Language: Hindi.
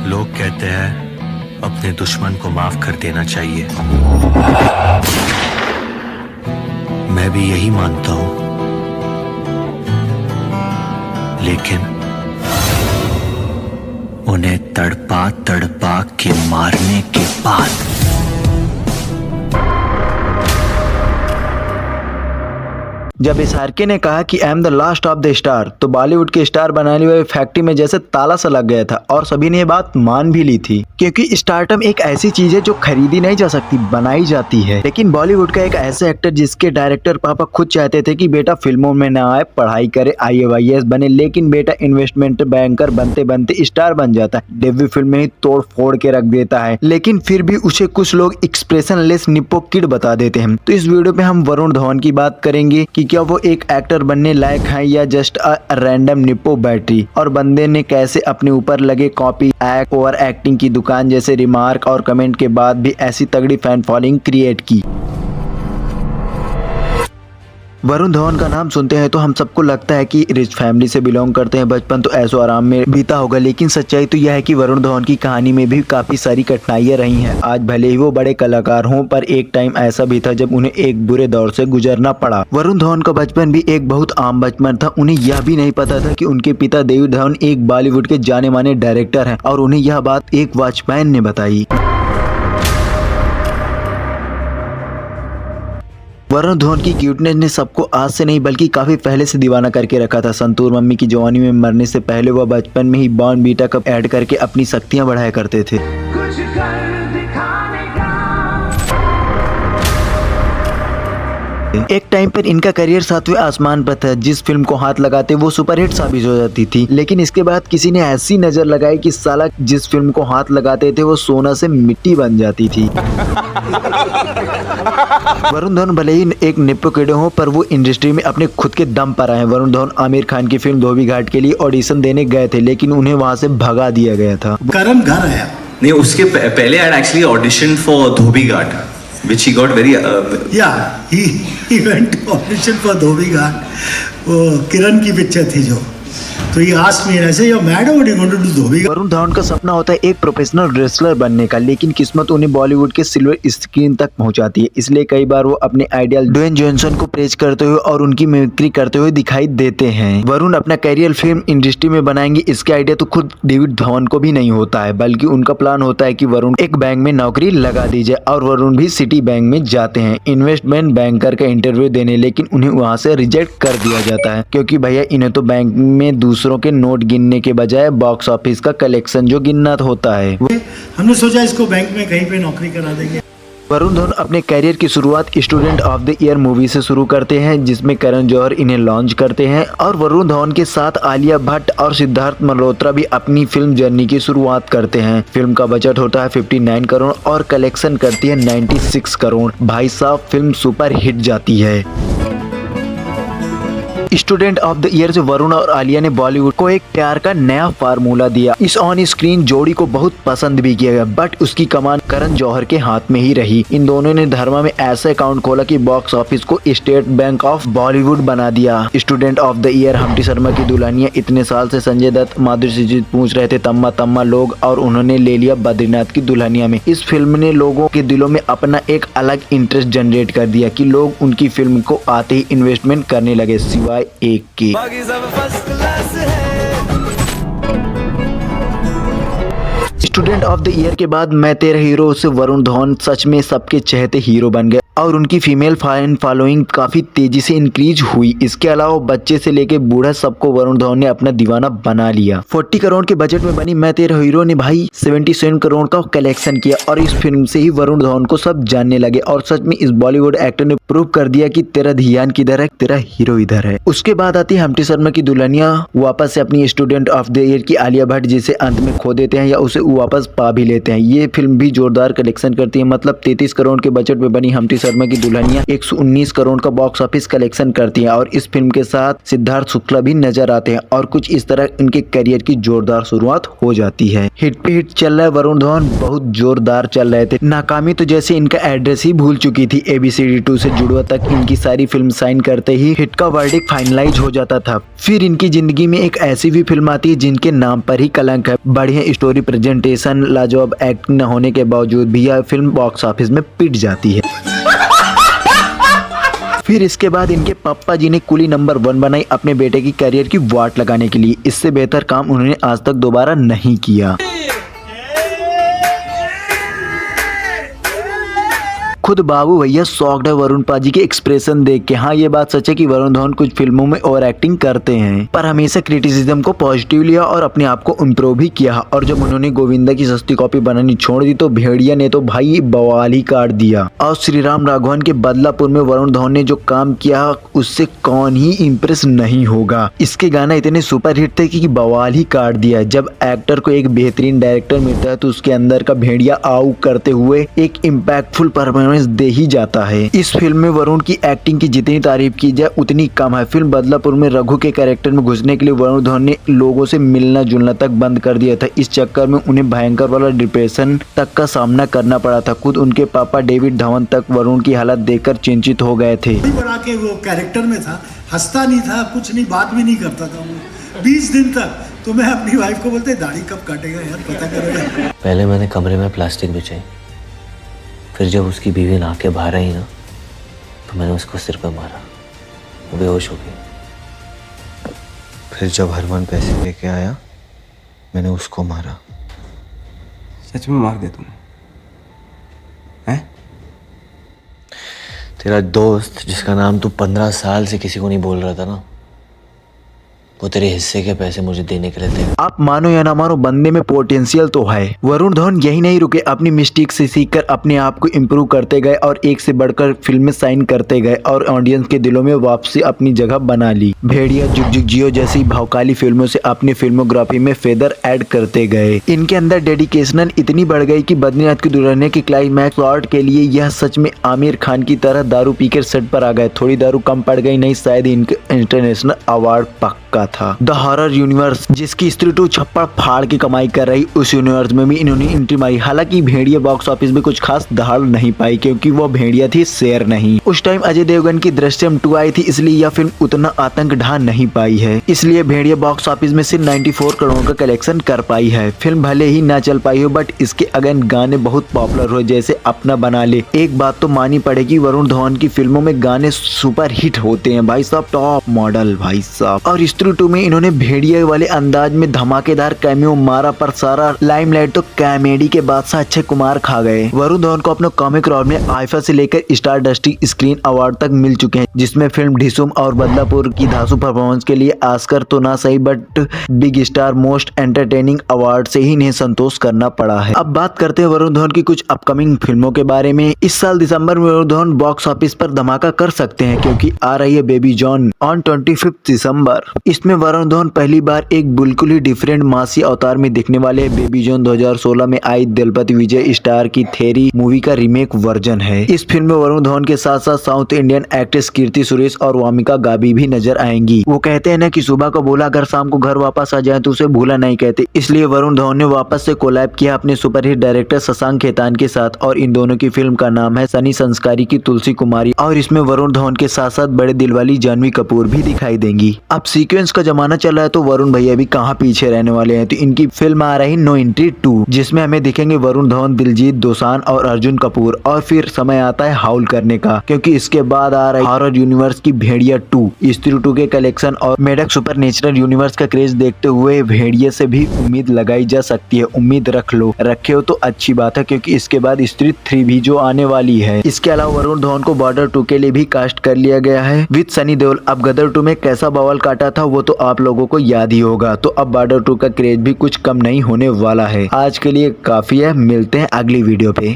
लोग कहते हैं अपने दुश्मन को माफ कर देना चाहिए। मैं भी यही मानता हूं, लेकिन उन्हें तड़पा तड़पा के मारने के बाद जब एसआरके ने कहा कि I am the last of the star, तो बॉलीवुड के स्टार बनाने वाली फैक्ट्री में जैसे ताला सा लग गया था और सभी ने ये बात मान भी ली थी, क्योंकि स्टारडम एक ऐसी चीज है जो खरीदी नहीं जा सकती, बनाई जाती है। लेकिन बॉलीवुड का एक ऐसा एक्टर जिसके डायरेक्टर पापा खुद चाहते थे कि बेटा फिल्मों में ना आए, पढ़ाई करे, IAS बने, लेकिन बेटा इन्वेस्टमेंट बैंकर बनते बनते स्टार बन जाता है, डेब्यू फिल्म में ही तोड़ फोड़ के रख देता है, लेकिन फिर भी उसे कुछ लोग एक्सप्रेशनलेस निप्पो किड बता देते हैं। तो इस वीडियो में हम वरुण धवन की बात करेंगे कि क्या वो एक एक्टर बनने लायक है या just a random Nippon battery, और बंदे ने कैसे अपने ऊपर लगे कॉपी, एक्ट, ओवर एक्टिंग की दुकान जैसे रिमार्क और कमेंट के बाद भी ऐसी तगड़ी फैन फॉलोइंग क्रिएट की। वरुण धवन का नाम सुनते हैं तो हम सबको लगता है कि रिच फैमिली से बिलोंग करते हैं, बचपन तो ऐसो आराम में बीता होगा, लेकिन सच्चाई तो यह है कि वरुण धवन की कहानी में भी काफी सारी कठिनाइयां रही हैं। आज भले ही वो बड़े कलाकार हों, पर एक टाइम ऐसा भी था जब उन्हें एक बुरे दौर से गुजरना पड़ा। वरुण धवन का बचपन भी एक बहुत आम बचपन था। उन्हें यह भी नहीं पता था कि उनके पिता डेविड धवन एक बॉलीवुड के जाने माने डायरेक्टर है, और उन्हें यह बात एक वॉचमैन ने बताई। वरुण धवन की क्यूटनेस ने सबको आज से नहीं बल्कि काफी पहले से दीवाना करके रखा था। संतूर मम्मी की जवानी में मरने से पहले वह बचपन में ही बॉर्नवीटा कप ऐड करके अपनी शक्तियां बढ़ाया करते थे। कुछ कर दिखाने का। एक टाइम पर इनका करियर सातवें आसमान पर था। जिस फिल्म को हाथ लगाते वो सुपरहिट साबित हो जाती थी, लेकिन इसके बाद किसी ने ऐसी नजर लगाई कि साला जिस फिल्म को हाथ लगाते थे वो सोना से मिट्टी बन जाती थी। वरुण धवन भले ही एक निप्पो किड हो, पर वो इंडस्ट्री में अपने खुद के दम पर आए। वरुण धवन आमिर खान की फिल्म धोबी घाट के लिए ऑडिशन देने गए थे, लेकिन उन्हें वहां से भगा दिया गया था। करण घर आया नहीं, उसके पहले I actually audition for Dhobi Ghat which he got very he went to audition for Dhobi Ghat. वो किरण की पिक्चर थी जो, तो ये asked me, I said you are mad, what you going to do Dhobi Ghat. Varun Dhawan का सपना होता है एक प्रोफेशनल रेसलर बनने का, लेकिन किस्मत उन्हें बॉलीवुड के सिल्वर स्क्रीन तक पहुंचाती है। इसलिए कई बार वो अपने आइडियल ड्वेन जॉनसन को प्रेज करते हुए और उनकी मिमिक्री करते हुए दिखाई देते हैं। वरुण अपना करियर फिल्म इंडस्ट्री में बनाएंगे, इसके आइडिया तो खुद डेविड धवन को भी नहीं होता है, बल्कि उनका प्लान होता है कि वरुण एक बैंक में नौकरी लगा दी जाए, और वरुण भी सिटी बैंक में जाते हैं इन्वेस्टमेंट बैंकर का इंटरव्यू देने, लेकिन उन्हें वहां से रिजेक्ट कर दिया जाता है, क्योंकि भैया इन्हें तो बैंक में दूसरों के नोट गिनने के बजाय बॉक्स ऑफिस का कलेक्शन जो गिनना होता है। हमने सोचा इसको बैंक में कहीं पे नौकरी करा देंगे। वरुण धवन अपने करियर की शुरुआत student of the year movie से शुरू करते हैं, जिसमें करण जौहर इन्हें लॉन्च करते हैं, और वरुण धवन के साथ आलिया भट्ट और सिद्धार्थ मल्होत्रा भी अपनी फिल्म जर्नी की शुरुआत करते हैं। फिल्म का बजट होता है 59 करोड़ और कलेक्शन करती है 96 करोड़। भाई साहब, फिल्म सुपर हिट जाती है। स्टूडेंट ऑफ द ईयर से वरुण और आलिया ने बॉलीवुड को एक प्यार का नया फार्मूला दिया। इस ऑन स्क्रीन जोड़ी को बहुत पसंद भी किया गया, बट उसकी कमान करण जौहर के हाथ में ही रही। इन दोनों ने धर्मा में ऐसा अकाउंट खोला कि बॉक्स ऑफिस को स्टेट बैंक ऑफ बॉलीवुड बना दिया। Student of the year Humpty Sharma की दुल्हनिया इतने साल से संजय दत्त, माधुरी दीक्षित पूछ रहे थे तम्मा तम्मा लोग, और उन्होंने ले लिया बद्रीनाथ की दुल्हनिया में। इस फिल्म ने लोगों के दिलों में अपना एक अलग इंटरेस्ट जनरेट कर दिया कि लोग उनकी फिल्म को आते ही इन्वेस्टमेंट करने लगे, सिवाय एक की। स्टूडेंट ऑफ द ईयर के बाद मैं तेरा हीरो से वरुण धवन सच में सबके चहेते हीरो बन गए, और उनकी फीमेल फैन फॉलोइंग काफी तेजी से इंक्रीज हुई। इसके अलावा बच्चे से लेके बूढ़ा सबको वरुण धवन ने अपना दीवाना बना लिया। 40 करोड़ के बजट में बनी मैं तेरा हीरो ने भाई 77 करोड़ का कलेक्शन किया, और इस फिल्म से ही वरुण धवन को सब जानने लगे, और सच में इस बॉलीवुड एक्टर ने प्रूव कर दिया कि तेरा ध्यान किधर है, तेरा हीरो इधर है। उसके बाद आती है हम्टी शर्मा की दुल्हनिया, वापस से अपनी स्टूडेंट ऑफ द ईयर की आलिया भट्ट, जिसे अंत में खो देते हैं या उसे वापस पा भी लेते हैं। ये फिल्म भी जोरदार कलेक्शन करती है, मतलब 33 करोड़ के बजट में बनी हम्टी शर्मा की दुल्हनिया 119 करोड़ का बॉक्स ऑफिस कलेक्शन करती है, और इस फिल्म के साथ सिद्धार्थ शुक्ला भी नजर आते हैं, और कुछ इस तरह इनके करियर की जोरदार शुरुआत हो जाती है। हिट पे हिट चल रहा है, वरुण धवन बहुत जोरदार चल रहे थे। नाकामी तो जैसे इनका एड्रेस ही भूल चुकी थी। ABCD 2 से जुड़वा तक इनकी सारी फिल्म साइन करते ही हिट का वर्डिक्ट फाइनलाइज हो जाता था। फिर इनकी जिंदगी में एक ऐसी भी फिल्म आती है जिनके नाम पर ही कलंक है। बढ़िया स्टोरी प्रेजेंटेशन लोकेशन, लाजवाब एक्टिंग न होने के बावजूद भी यह फिल्म बॉक्स ऑफिस में पिट जाती है। फिर इसके बाद इनके पापा जी ने कुली नंबर 1 बनाई अपने बेटे की करियर की वाट लगाने के लिए। इससे बेहतर काम उन्होंने आज तक दोबारा नहीं किया। खुद बाबू भैया शॉक्ड है वरुण पाजी के एक्सप्रेशन देख के। हाँ, ये बात सच है कि वरुण धवन कुछ फिल्मों में ओवर एक्टिंग करते हैं, पर हमेशा क्रिटिसिज्म को पॉजिटिव लिया और अपने आप को इम्प्रूव भी किया। और जब उन्होंने गोविंदा की सस्ती कॉपी बनानी छोड़ दी तो भेड़िया ने तो भाई बवाल ही काट दिया। और श्री राम राघवन के बदलापुर में वरुण धवन ने जो काम किया उससे कौन ही इम्प्रेस नहीं होगा। इसके गाना इतने सुपर हिट थे कि बवाल ही काट दिया। जब एक्टर को एक बेहतरीन डायरेक्टर मिलता है तो उसके अंदर का भेड़िया आउ करते हुए एक इम्पैक्टफुल परफॉर्मेंस दे ही जाता है। इस फिल्म में वरुण की एक्टिंग की जितनी तारीफ की जाए उतनी कम है। फिल्म बदलापुर में रघु के कैरेक्टर में घुसने के लिए वरुण धवन ने लोगों से मिलना जुलना तक बंद कर दिया था। इस चक्कर में उन्हें भयंकर वाला डिप्रेशन तक का सामना करना पड़ा था। खुद उनके पापा डेविड धवन तक वरुण की हालत देखकर चिंतित हो गए थे। बना के वो कैरेक्टर में था, हंसता नहीं था, कुछ नहीं, बात भी नहीं करता था वो 20 दिन तक। तो मैं अपनी वाइफ को बोलते दाढ़ी कब काटेगा यार, पता करो यार। पहले मैंने कमरे में प्लास्टिक बिछाई, फिर जब उसकी बीवी नहा के बाहर आई ना तो मैंने उसको सिर पे मारा, वो बेहोश हो गई। फिर जब हरमान पैसे लेके आया मैंने उसको मारा। सच में मार दे तुम हैं? तेरा दोस्त जिसका नाम तू 15 साल से किसी को नहीं बोल रहा था ना, वो तेरे हिस्से के पैसे मुझे देने के लिए थे। आप मानो या ना मानो, बंदे में पोटेंशियल तो है। वरुण धवन यही नहीं रुके, अपनी मिस्टेक से सीखकर अपने आप को इम्प्रूव करते गए और एक से बढ़कर फिल्में साइन करते गए और ऑडियंस के दिलों में वापसी अपनी जगह बना ली। भेड़िया, जुग जुग जियो जैसी भावकाली फिल्मों से अपनी फिल्मोग्राफी में फेदर ऐड करते गए। इनके अंदर डेडिकेशन इतनी बढ़ गई कि बद्रीनाथ की दुल्हनिया के क्लाइमैक्स शॉट के लिए यह सच में आमिर खान की तरह दारू पीकर सेट पर आ गए। थोड़ी दारू कम पड़ गई नहीं, शायद इनके इंटरनेशनल अवार्ड पक्का था। द हॉरर यूनिवर्स, जिसकी स्त्री टू छप्पड़ फाड़ की कमाई कर रही, उस यूनिवर्स में भी इन्होंने एंट्री मारी। हालांकि भेड़िया बॉक्स ऑफिस में कुछ खास दहाड़ नहीं पाई क्योंकि वो भेड़िया थी, शेर नहीं। उस टाइम अजय देवगन की दृश्यम 2 आई थी, इसलिए यह फिल्म उतना आतंक ढा नहीं पाई है। इसलिए भेड़िया बॉक्स ऑफिस में सिर्फ 94 करोड़ का कलेक्शन कर पाई है। फिल्म भले ही ना चल पाई हो बट इसके अगेन गाने बहुत पॉपुलर हुए, जैसे अपना बना ले। एक बात तो मानी पड़ेगी, वरुण धवन की फिल्मों में गाने सुपर हिट होते हैं भाई साहब, टॉप मॉडल भाई साहब। और स्त्री 2 में इन्होंने भेड़िया वाले अंदाज में धमाकेदार कैमियो मारा, पर सारा लाइमलाइट तो कॉमेडी के बादशाह अक्षय कुमार खा गए। वरुण धवन को अपने कॉमिक रोल में आईफा से लेकर स्टार डस्टी स्क्रीन अवार्ड तक मिल चुके हैं, जिसमें फिल्म ढिसुम और बदलापुर की धांसू परफॉर्मेंस के लिए ऑस्कर तो ना सही but big star most entertaining award से ही इन्हें संतोष करना पड़ा है। अब बात करते हैं वरुण धवन की कुछ अपकमिंग फिल्मों के बारे में। इस साल दिसंबर में वरुण धवन बॉक्स ऑफिस पर धमाका कर सकते हैं क्योंकि आ रही है बेबी जॉन ऑन 25 दिसंबर। इसमें वरुण धवन पहली बार एक बिल्कुल ही डिफरेंट मासी अवतार में दिखने वाले हैं। बेबी जॉन 2016 में आई दलपति विजय स्टार की थेरी मूवी का रीमेक वर्जन है। इस फिल्म में वरुण धवन के साथ साथ south Indian actress Keerthy Suresh और वामिका गाबी भी नजर आएंगी। वो कहते हैं ना कि सुबह को बोला अगर शाम को घर वापस आ जाए तो उसे भूला नहीं कहते, इसलिए वरुण धवन ने वापस से कोलैब किया अपने सुपरहिट डायरेक्टर शशांक खेतान के साथ और इन दोनों की फिल्म का नाम है सनी संस्कारी की तुलसी कुमारी। और इसमें वरुण धवन के साथ साथ बड़े दिल वाली जानवी कपूर भी दिखाई देंगी। अब सीक्वेंस का जमाना चल रहा है तो वरुण भैया भी कहाँ पीछे रहने वाले हैं। तो इनकी फिल्म आ रही नो एंट्री 2, जिसमें हमें दिखेंगे वरुण धवन, दिलजीत दोसांझ और अर्जुन कपूर। और फिर समय आता है हाउल करने का, क्योंकि इसके बाद आ रही हॉरर यूनिवर्स की भेड़िया 2। स्त्री 2 के कलेक्शन और मेडक सुपर नेचुरल यूनिवर्स का क्रेज देखते हुए भेड़िया से भी उम्मीद लगाई जा सकती है। उम्मीद रख लो, रखे हो तो अच्छी बात है क्योंकि इसके बाद स्त्री 3 भी जो आने वाली है। इसके अलावा वरुण धवन को बॉर्डर 2 के लिए भी कास्ट कर लिया गया है विद सनी देओल। अब गदर 2 में कैसा बवाल काटा था वो तो आप लोगों को याद ही होगा, तो अब बॉर्डर 2 का क्रेज भी कुछ कम नहीं होने वाला है। आज के लिए काफी है, मिलते हैं अगली वीडियो पे।